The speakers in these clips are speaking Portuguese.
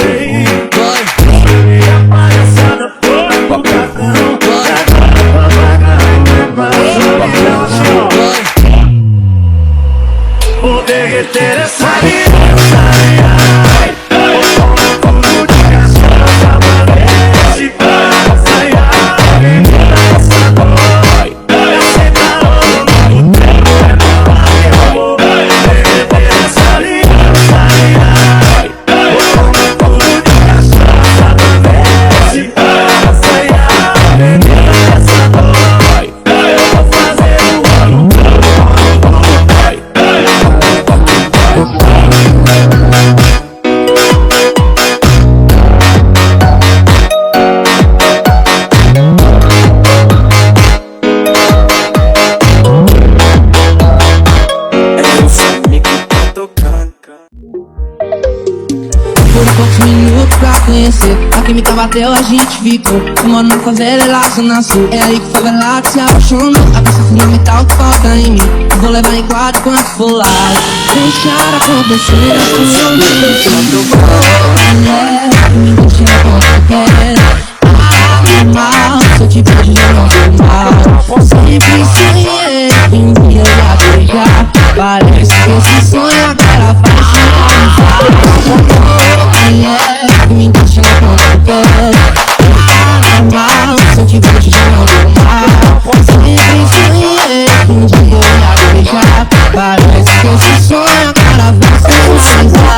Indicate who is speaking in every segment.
Speaker 1: vem. E a palhaçada foi pro cartão. Vou derreter essa aliança. Fogo de cachaça, esse vai a menina dessa dói. Esse calor no tempo é pra que eu vou derreter essa aliança. Fogo de cachaça, esse vai a menina dessa dói. Eu vou fazer o ano todo.
Speaker 2: Foram poucos minutos pra conhecer. A química bateu, a gente ficou. Eu moro na favela, lá zona sul. É aí que o favelado se apaixonou. A peça fundamental que falta em mim. Vou levar em quadro quando for lá. Deixar acontecer as coisas. Me deixa quando quer. Mal, se eu te vejo já não tô mal. Sempre sonhei que um dia eu ia beijar. Parece que esse sonho agora vai chegar. Me deixa quando quer. Mal, se eu te vejo já não tô mal. Sempre sonhei que um dia eu ia beijar. Parece que esse sonho agora vai se realizar.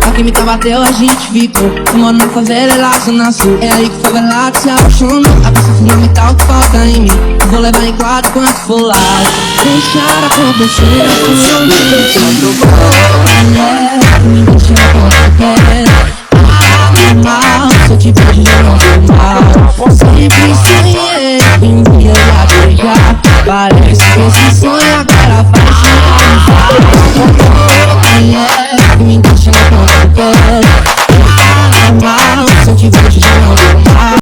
Speaker 2: A química bateu, a gente ficou. Eu moro na favela, lá zona sul. É aí que o favelado se apaixonou. A peça fundamental que falta em mim. Vou levar em quadro quando for lá. Deixar acontecer as coisas. Me deixa quando quer. Mal, se eu te vejo já não tô mal. Sempre sonhei que um dia eu ia beijar. Parece que esse sonho agora vai chegar. Me deixa quando